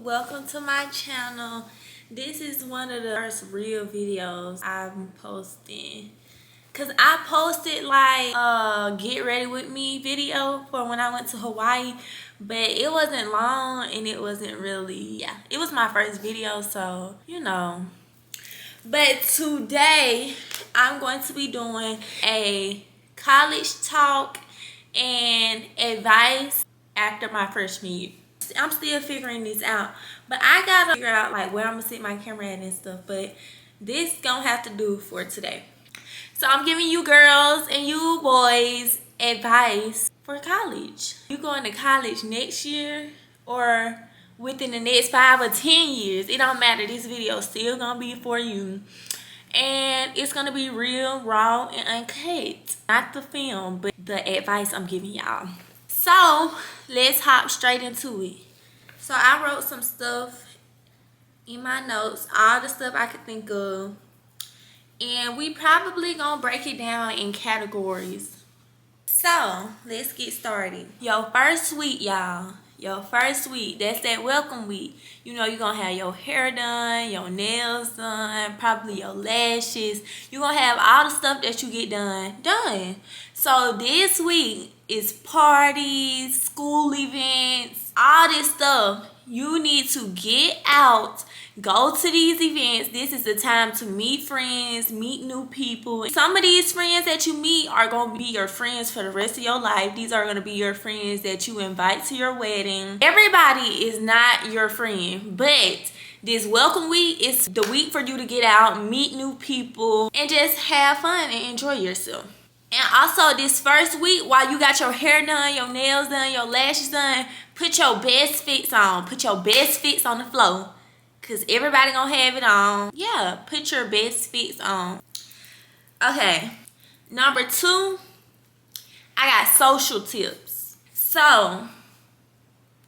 welcome to my channel. This is one of the first real videos I'm posting, cause I posted like get ready with me video for when I went to Hawaii, but it wasn't long and it wasn't really, it was my first video, so you know. But today I'm going to be doing a college talk and advice after my freshman year. I'm still figuring this out, but I gotta figure out like where I'm gonna sit my camera at and stuff, but this gonna have to do for today. So I'm giving you girls and you boys advice for college. You going to college next year or within the next 5 or 10 years, it don't matter. This video is still gonna be for you, and it's gonna be real, raw, and uncut. Not the film, but the advice I'm giving y'all. So let's hop straight into it. So I wrote some stuff in my notes, all the stuff I could think of, and we probably gonna break it down in categories. So let's get started. Your first week, y'all. Your first week, that's that welcome week. You know, you're gonna have your hair done, your nails done, probably your lashes. You're gonna have all the stuff that you get done. So this week is parties, school events, all this stuff. You need to get out, go to these events. This is the time to meet friends, meet new people. Some of these friends that you meet are going to be your friends for the rest of your life. These are going to be your friends that you invite to your wedding. Everybody is not your friend, but this welcome week is the week for you to get out, meet new people, and just have fun and enjoy yourself. And also this first week, while you got your hair done, your nails done, your lashes done, put your best fits on. Put your best fits on the floor, because everybody gonna have it on. Yeah, put your best fits on. Okay, number 2, I got social tips. So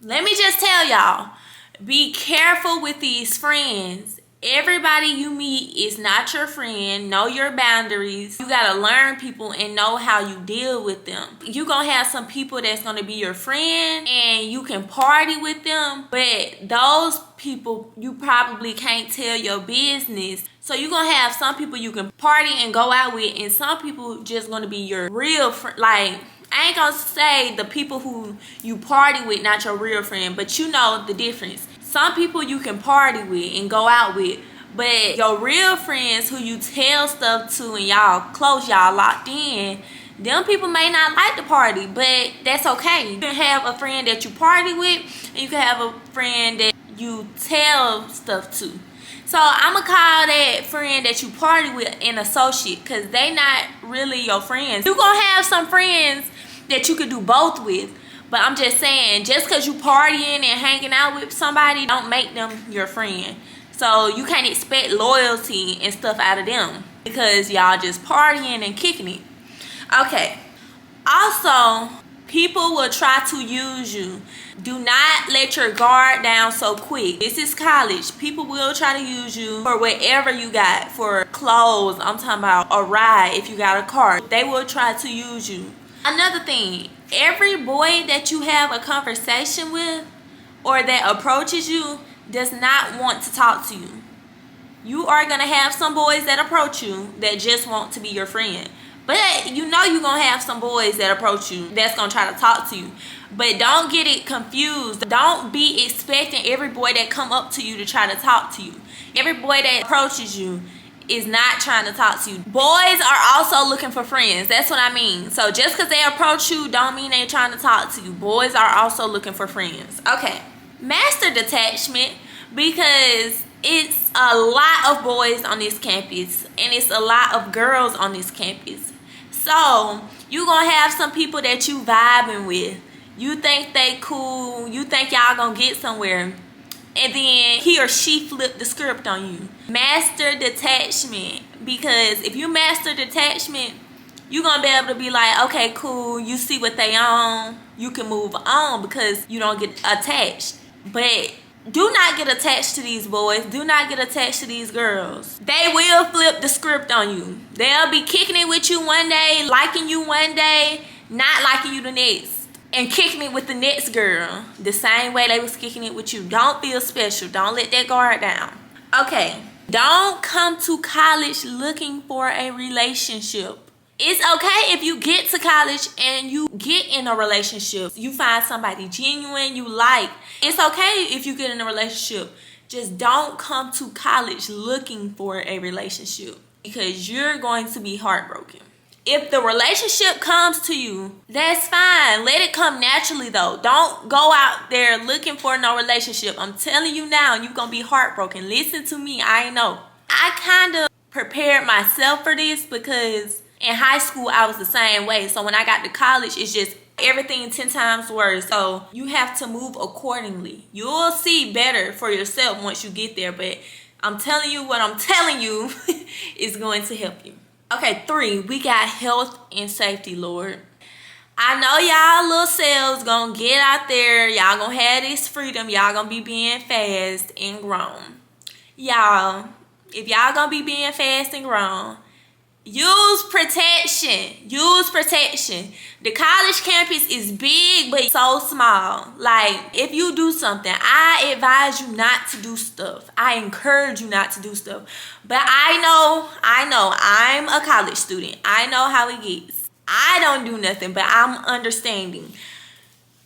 let me just tell y'all, be careful with these friends. Everybody you meet is not your friend. Know your boundaries. You gotta learn people and know how you deal with them. You gonna have some people that's gonna be your friend and you can party with them, but those people you probably can't tell your business. So you gonna have some people you can party and go out with, and some people just gonna be your real friend. Like, I ain't gonna say the people who you party with not your real friend, but you know the difference. Some people you can party with and go out with, but your real friends who you tell stuff to and y'all close, y'all locked in, them people may not like the party, but that's okay. You can have a friend that you party with, and you can have a friend that you tell stuff to. So I'm gonna call that friend that you party with an associate, because they not really your friends. You gonna have some friends that you could do both with. But I'm just saying, just because you partying and hanging out with somebody, don't make them your friend. So you can't expect loyalty and stuff out of them because y'all just partying and kicking it. Okay. Also, people will try to use you. Do not let your guard down so quick. This is college. People will try to use you for whatever you got. For clothes, I'm talking about a ride if you got a car. They will try to use you. Another thing, every boy that you have a conversation with or that approaches you does not want to talk to you. You are going to have some boys that approach you that just want to be your friend. But you know you're going to have some boys that approach you that's going to try to talk to you. But don't get it confused. Don't be expecting every boy that come up to you to try to talk to you. Every boy that approaches you is not trying to talk to you. Boys are also looking for friends. That's what I mean. So just because they approach you don't mean they're trying to talk to you. Boys are also looking for friends. Okay. Master detachment, because it's a lot of boys on this campus and it's a lot of girls on this campus. So you're going to have some people that you vibing with. You think they cool. You think y'all going to get somewhere. And then he or she flipped the script on you. Master detachment. Because if you master detachment, you're going to be able to be like, okay, cool. You see what they on. You can move on because you don't get attached. But do not get attached to these boys. Do not get attached to these girls. They will flip the script on you. They'll be kicking it with you one day, liking you one day, not liking you the next. and kicking it with the next girl the same way they was kicking it with you. Don't feel special. Don't let that guard down. Okay, don't come to college looking for a relationship. It's okay if you get to college and you get in a relationship. You find somebody genuine you like. It's okay if you get in a relationship. Just don't come to college looking for a relationship, because you're going to be heartbroken. If the relationship comes to you, that's fine. Let it come naturally though. Don't go out there looking for no relationship. I'm telling you now, you're going to be heartbroken. Listen to me. I know. I kind of prepared myself for this because in high school I was the same way. So when I got to college, it's just everything 10 times worse. So you have to move accordingly. You'll see better for yourself once you get there. But I'm telling you, what I'm telling you is going to help you. Okay, 3, we got health and safety, Lord. I know y'all little selves gonna get out there. Y'all gonna have this freedom. Y'all gonna be being fast and grown. Y'all, if y'all gonna be being fast and grown, use protection. Use protection. The college campus is big, but so small. Like, if you do something, I advise you not to do stuff. I encourage you not to do stuff. But I know, I'm a college student. I know how it gets. I don't do nothing, but I'm understanding.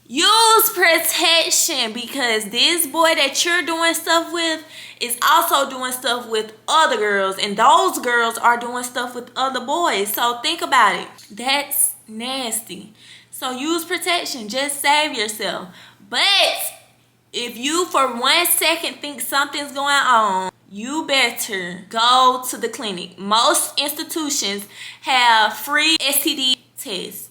Use protection, because this boy that you're doing stuff with is also doing stuff with other girls, and those girls are doing stuff with other boys. So think about it. That's nasty. So use protection. Just save yourself. But if you for 1 second think something's going on, you better go to the clinic. Most institutions have free STD tests.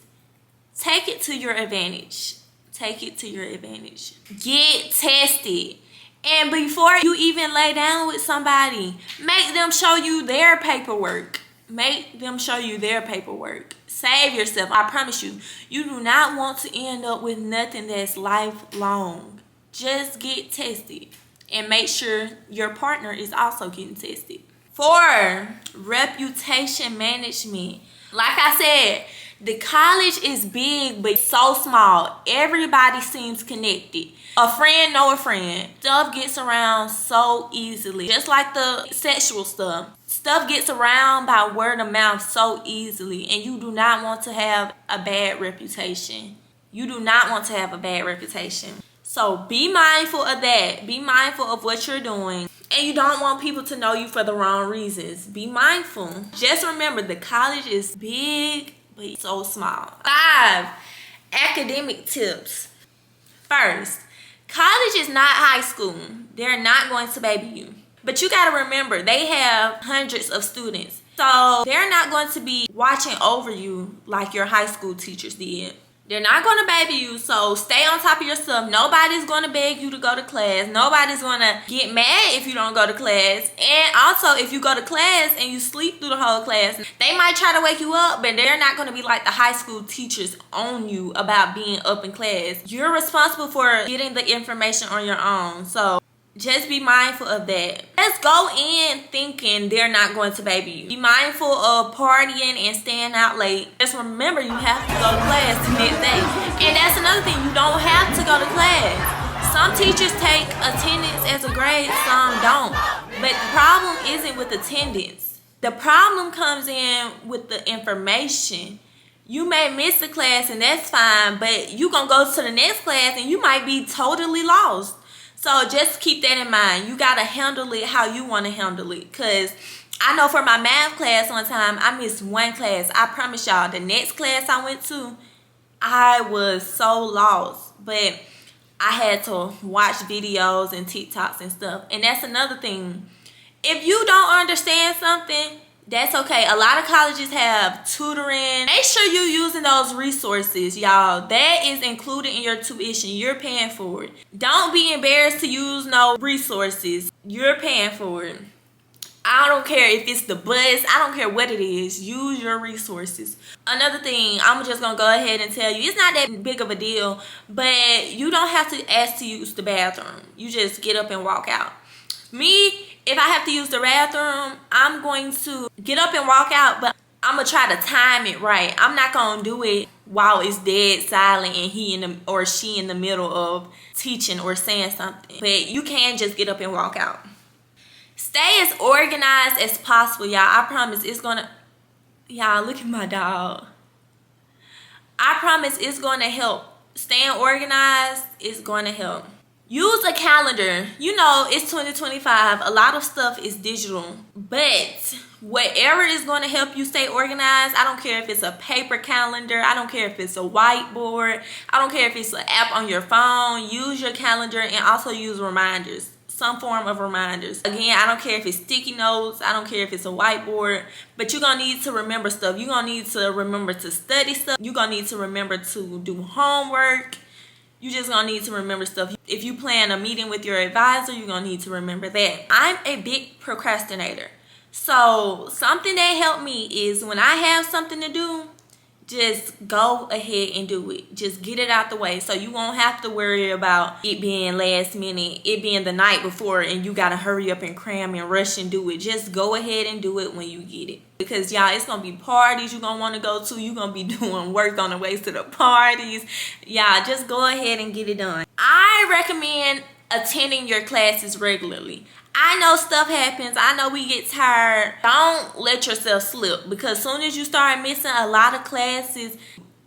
Take it to your advantage. Take it to your advantage. Get tested. And before you even lay down with somebody, make them show you their paperwork. Make them show you their paperwork. Save yourself. I promise you, you do not want to end up with nothing that's lifelong. Just get tested. And make sure your partner is also getting tested. 4, reputation management. Like I said, the college is big, but so small. Everybody seems connected. A friend know a friend. Stuff gets around so easily. Just like the sexual stuff. Stuff gets around by word of mouth so easily. And you do not want to have a bad reputation. You do not want to have a bad reputation. So be mindful of that. Be mindful of what you're doing. And you don't want people to know you for the wrong reasons. Be mindful. Just remember, the college is big, but so small. 5, academic tips. First, college is not high school. They're not going to baby you. But you got to remember, they have hundreds of students. So they're not going to be watching over you like your high school teachers did. They're not going to baby you, so stay on top of your stuff. Nobody's going to beg you to go to class. Nobody's going to get mad if you don't go to class. And also, if you go to class and you sleep through the whole class, they might try to wake you up, but they're not going to be like the high school teachers on you about being up in class. You're responsible for getting the information on your own. So just be mindful of that. Just go in thinking they're not going to baby you. Be mindful of partying and staying out late. Just remember, you have to go to class the next day. And that's another thing, you don't have to go to class. Some teachers take attendance as a grade, some don't. But the problem isn't with attendance. The problem comes in with the information. You may miss a class and that's fine, but you gonna go to the next class and you might be totally lost. So just keep that in mind. You got to handle it how you want to handle it. Because I know for my math class one time, I missed 1 class. I promise y'all, the next class I went to, I was so lost. But I had to watch videos and TikToks and stuff. And that's another thing. If you don't understand something, that's okay. A lot of colleges have tutoring. Make sure you're using those resources, y'all. That is included in your tuition. You're paying for it. Don't be embarrassed to use no resources. You're paying for it. I don't care if it's the bus. I don't care what it is. Use your resources. Another thing, I'm just going to go ahead and tell you, it's not that big of a deal, but you don't have to ask to use the bathroom. You just get up and walk out. Me, if I have to use the bathroom, I'm going to get up and walk out, but I'm going to try to time it right. I'm not going to do it while it's dead silent and he in the or she in the middle of teaching or saying something. But you can just get up and walk out. Stay as organized as possible, y'all. I promise it's gonna, y'all, look at my dog. I promise it's gonna help. Staying organized is gonna help. Use a calendar. You know, it's 2025. A lot of stuff is digital. But whatever is going to help you stay organized, I don't care if it's a paper calendar. I don't care if it's a whiteboard. I don't care if it's an app on your phone. Use your calendar and also use reminders. Some form of reminders. Again, I don't care if it's sticky notes. I don't care if it's a whiteboard. But you're going to need to remember stuff. You're going to need to remember to study stuff. You're going to need to remember to do homework. You just gonna need to remember stuff. If you plan a meeting with your advisor, you're gonna need to remember that. I'm a big procrastinator. So something that helped me is when I have something to do, just go ahead and do it. Just get it out the way so you won't have to worry about it being last minute, it being the night before, and you gotta hurry up and cram and rush and do it. Just go ahead and do it when you get it. Because y'all, it's gonna be parties you're gonna want to go to. You're gonna be doing work on the way to the parties. Y'all, just go ahead and get it done. I recommend attending your classes regularly. I know stuff happens. I know we get tired. Don't let yourself slip, because as soon as you start missing a lot of classes,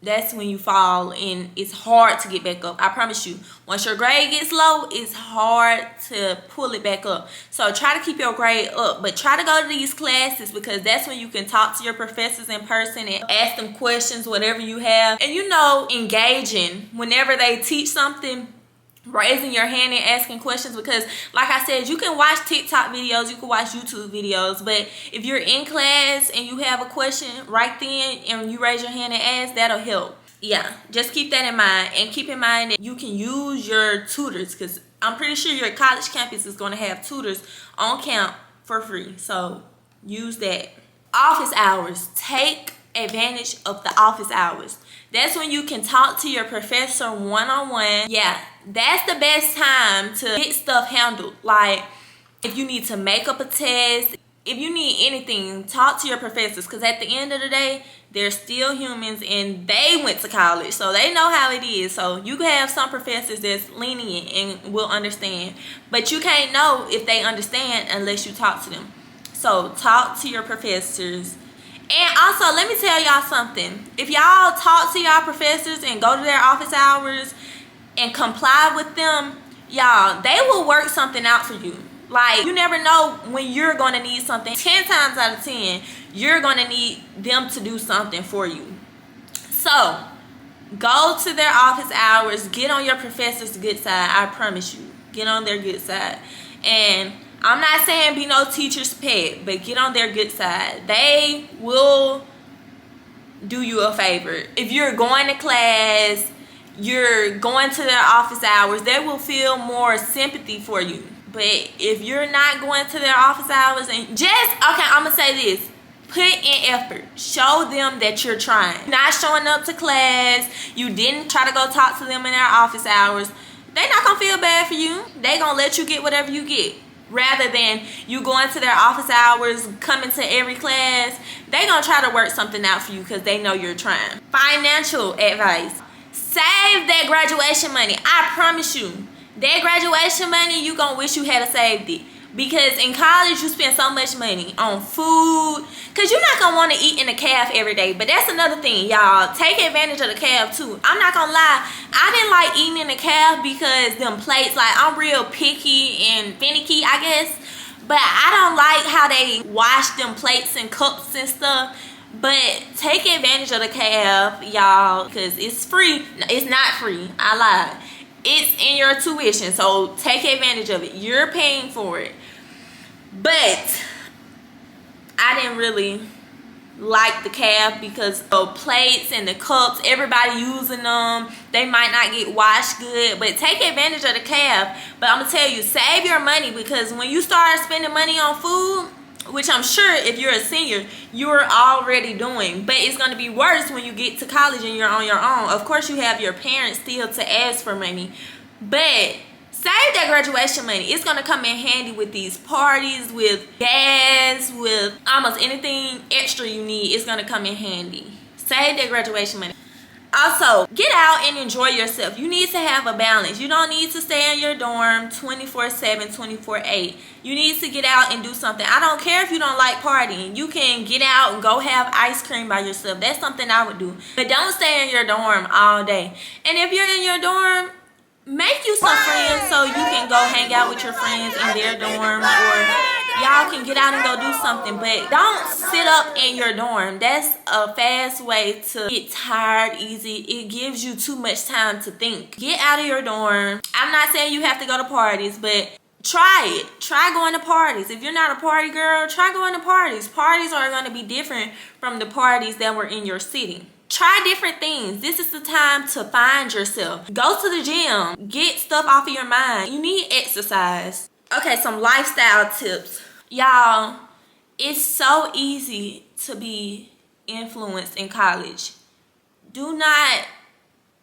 that's when you fall and it's hard to get back up. I promise you, once your grade gets low, it's hard to pull it back up. So try to keep your grade up, but try to go to these classes, because that's when you can talk to your professors in person and ask them questions, whatever you have. And you know, engaging whenever they teach something, raising your hand and asking questions, because like I said, you can watch TikTok videos, you can watch YouTube videos, but if you're in class and you have a question right then and you raise your hand and ask, that'll help. Yeah, just keep that in mind, and keep in mind that you can use your tutors, because I'm pretty sure your college campus is going to have tutors on camp for free, so use that. Office hours. Take advantage of the office hours. That's when you can talk to your professor one-on-one. Yeah, that's the best time to get stuff handled. Like, if you need to make up a test, if you need anything, talk to your professors, because at the end of the day, they're still humans and they went to college, so they know how it is. So you can have some professors that's lenient and will understand, but you can't know if they understand unless you talk to them. So talk to your professors. And also, let me tell y'all something. If y'all talk to y'all professors and go to their office hours and comply with them, y'all, they will work something out for you. Like, you never know when you're going to need something. 10 times out of 10, you're going to need them to do something for you. So, go to their office hours. Get on your professor's good side. I promise you. Get on their good side. And I'm not saying be no teacher's pet, but get on their good side. They will do you a favor. If you're going to class, you're going to their office hours, they will feel more sympathy for you. But if you're not going to their office hours and I'm going to say this. Put in effort. Show them that you're trying. Not showing up to class. You didn't try to go talk to them in their office hours. They're not going to feel bad for you. They're going to let you get whatever you get. Rather than you going to their office hours, coming to every class, they're going to try to work something out for you because they know you're trying. Financial advice. Save that graduation money. I promise you. That graduation money, you're going to wish you had saved it. Because in college, you spend so much money on food. Because you're not going to want to eat in a caf every day. But that's another thing, y'all. Take advantage of the caf, too. I'm not going to lie. I didn't like eating in the caf because them plates, like, I'm real picky and finicky, I guess. But I don't like how they wash them plates and cups and stuff. But take advantage of the caf, y'all. Because it's free. It's not free. I lied. It's in your tuition, so take advantage of it. You're paying for it. But I didn't really like the caf because the plates and the cups, everybody using them, they might not get washed good. But take advantage of the caf. But I'm going to tell you, save your money, because when you start spending money on food, which I'm sure if you're a senior, you're already doing. But it's going to be worse when you get to college and you're on your own. Of course, you have your parents still to ask for money. But save that graduation money. It's going to come in handy with these parties, with gas, with almost anything extra you need. It's going to come in handy. Save that graduation money. Also, get out and enjoy yourself. You need to have a balance. You don't need to stay in your dorm 24/7, 24/8. You need to get out and do something. I don't care if you don't like partying. You can get out and go have ice cream by yourself. That's something I would do. But don't stay in your dorm all day. And if you're in your dorm, make you some friends so you can go hang out with your friends in their dorm, or y'all can get out and go do something. But don't sit up in your dorm. That's a fast way to get tired easy. It gives you too much time to think. Get out of your dorm. I'm not saying you have to go to parties, but try it. Try going to parties. If you're not a party girl, try going to parties. Parties are going to be different from the parties that were in your city. Try different things. This is the time to find yourself. Go to the gym. Get stuff off of your mind. You need exercise. Okay, some lifestyle tips. Y'all, it's so easy to be influenced in college. Do not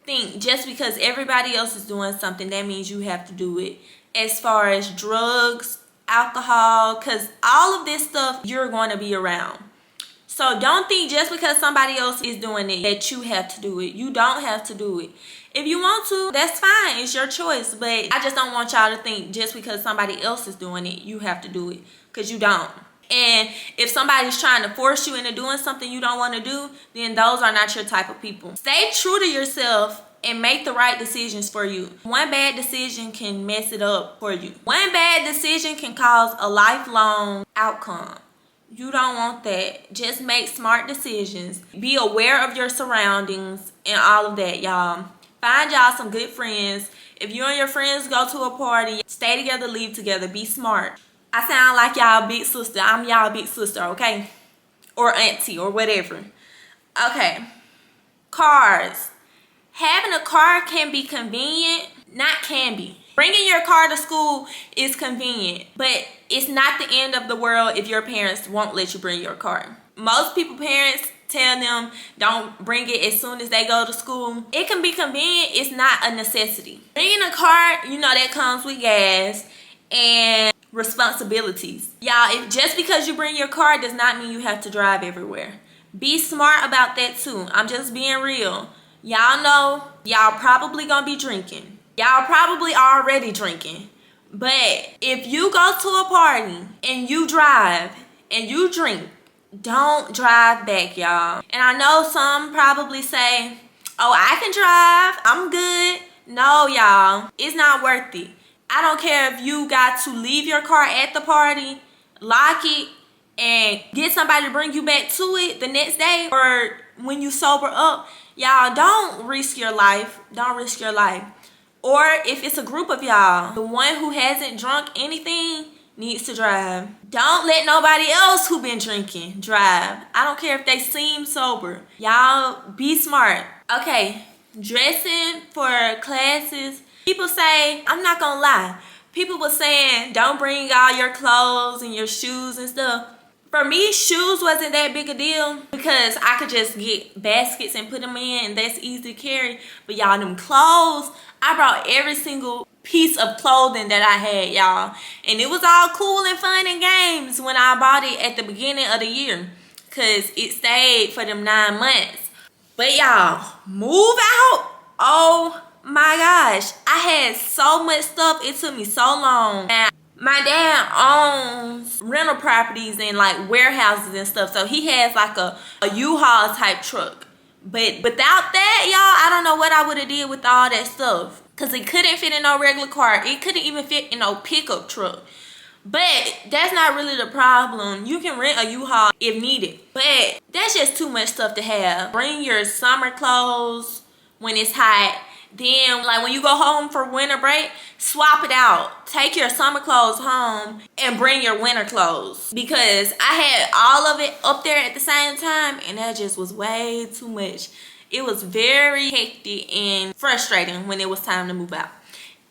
think just because everybody else is doing something, that means you have to do it. As far as drugs, alcohol, because all of this stuff you're going to be around. So don't think just because somebody else is doing it that you have to do it. You don't have to do it. If you want to, that's fine. It's your choice. But I just don't want y'all to think just because somebody else is doing it, you have to do it. Because you don't. And if somebody's trying to force you into doing something you don't want to do, then those are not your type of people. Stay true to yourself and make the right decisions for you. One bad decision can mess it up for you. One bad decision can cause a lifelong outcome. You don't want that. Just make smart decisions. Be aware of your surroundings and all of that, y'all. Find y'all some good friends. If you and your friends go to a party, stay together, leave together. Be smart. I sound like y'all big sister. I'm y'all big sister, okay? Or auntie or whatever. Okay. Cars. Having a car can be convenient. Not can be. Bringing your car to school is convenient, but it's not the end of the world if your parents won't let you bring your car. Most people, parents tell them don't bring it as soon as they go to school. It can be convenient. It's not a necessity. Bringing a car, you know, that comes with gas and responsibilities. Y'all, if just because you bring your car does not mean you have to drive everywhere. Be smart about that too. I'm just being real. Y'all know y'all probably gonna be drinking. Y'all probably already drinking. But if you go to a party and you drive and you drink, don't drive back, y'all. And I know some probably say, oh, I can drive, I'm good. No, y'all, it's not worth it. I don't care if you got to leave your car at the party, lock it, and get somebody to bring you back to it the next day or when you sober up. Y'all, don't risk your life. Don't risk your life. Or if it's a group of y'all, the one who hasn't drunk anything needs to drive. Don't let nobody else who been drinking drive. I don't care if they seem sober. Y'all be smart. Okay, dressing for classes. People say, I'm not gonna lie, people were saying don't bring all your clothes and your shoes and stuff. For me, shoes wasn't that big a deal because I could just get baskets and put them in and that's easy to carry. But y'all, them clothes, I brought every single piece of clothing that I had, y'all. And it was all cool and fun and games when I bought it at the beginning of the year because it stayed for them 9 months. But y'all, move out. Oh my gosh, I had so much stuff. It took me so long. Now, my dad owns rental properties and like warehouses and stuff. So he has like a U-Haul type truck. But without that, y'all, I don't know what I would have did with all that stuff. Because it couldn't fit in no regular car. It couldn't even fit in no pickup truck. But that's not really the problem. You can rent a U-Haul if needed. But that's just too much stuff to have. Bring your summer clothes when it's hot. Then, like when you go home for winter break, swap it out. Take your summer clothes home and bring your winter clothes. Because I had all of it up there at the same time and that just was way too much. It was very hectic and frustrating when it was time to move out.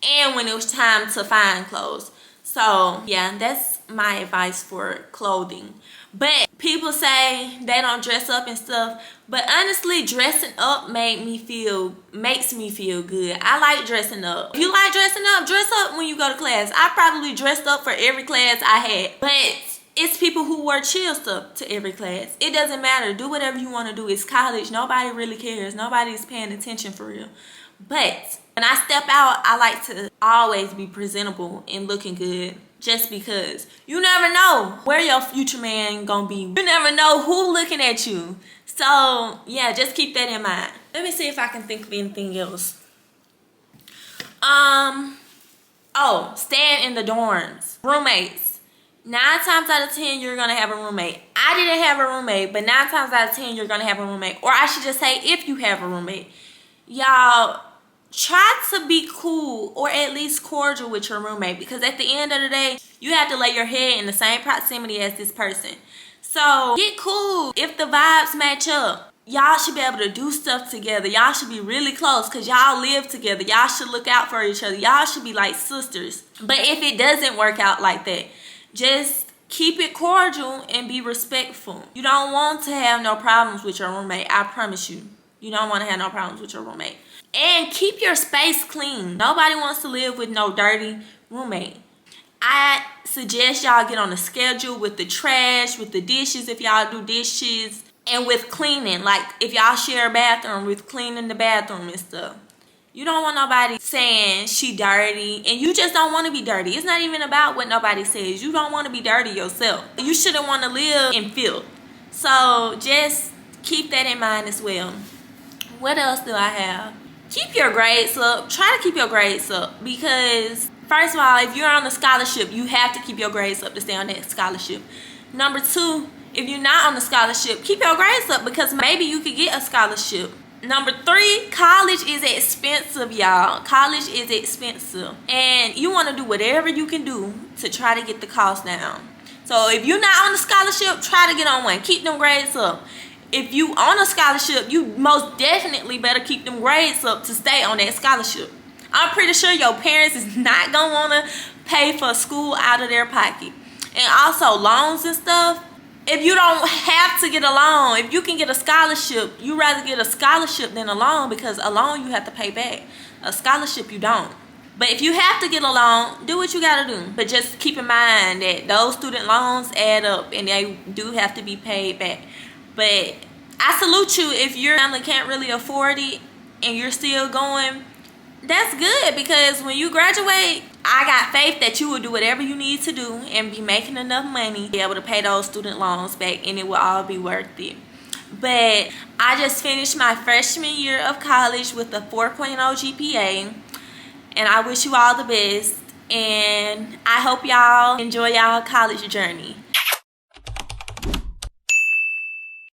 And when it was time to find clothes. So, yeah, that's my advice for clothing. But people say they don't dress up and stuff. But honestly, dressing up makes me feel good. I like dressing up. If you like dressing up, dress up when you go to class. I probably dressed up for every class I had. But It's people who wear chill stuff to every class. It doesn't matter. Do whatever you want to do. It's college. Nobody really cares. Nobody's paying attention for real. But when I step out, I like to always be presentable and looking good. Just because you never know where your future man gonna be. You never know who looking at you. So yeah, just keep that in mind. Let me see if I can think of anything else. Oh, staying in the dorms. Roommates. 9 times out of 10, you're gonna have a roommate. I didn't have a roommate, but 9 times out of 10, you're gonna have a roommate. Or I should just say, if you have a roommate, y'all try to be cool or at least cordial with your roommate, because at the end of the day, you have to lay your head in the same proximity as this person. So get cool. If the vibes match up, y'all should be able to do stuff together. Y'all should be really close because y'all live together. Y'all should look out for each other. Y'all should be like sisters. But if it doesn't work out like that, just keep it cordial and be respectful. You don't want to have no problems with your roommate. I promise you. You don't want to have no problems with your roommate. And keep your space clean. Nobody wants to live with no dirty roommate. I suggest y'all get on a schedule with the trash, with the dishes if y'all do dishes, and with cleaning. Like if y'all share a bathroom, with cleaning the bathroom and stuff. You don't want nobody saying she dirty, and you just don't want to be dirty. It's not even about what nobody says. You don't want to be dirty yourself. You shouldn't want to live in filth. So just keep that in mind as well. What else do I have? Keep your grades up. Try to keep your grades up, because first of all, if you're on a scholarship, you have to keep your grades up to stay on that scholarship. Number 2, if you're not on the scholarship, keep your grades up, because maybe you could get a scholarship. Number 3, college is expensive, y'all. College is expensive, and you want to do whatever you can do to try to get the cost down. So if you're not on the scholarship, try to get on one. Keep them grades up. If you on a scholarship, you most definitely better keep them grades up to stay on that scholarship. I'm pretty sure your parents is not gonna wanna pay for school out of their pocket. And also loans and stuff. If you don't have to get a loan, if you can get a scholarship, you rather get a scholarship than a loan, because a loan you have to pay back. A scholarship you don't. But if you have to get a loan, do what you gotta do. But just keep in mind that those student loans add up and they do have to be paid back. But I salute you if your family can't really afford it and you're still going. That's good, because when you graduate, I got faith that you will do whatever you need to do and be making enough money to be able to pay those student loans back, and it will all be worth it. But I just finished my freshman year of college with a 4.0 GPA, and I wish you all the best, and I hope y'all enjoy y'all college journey.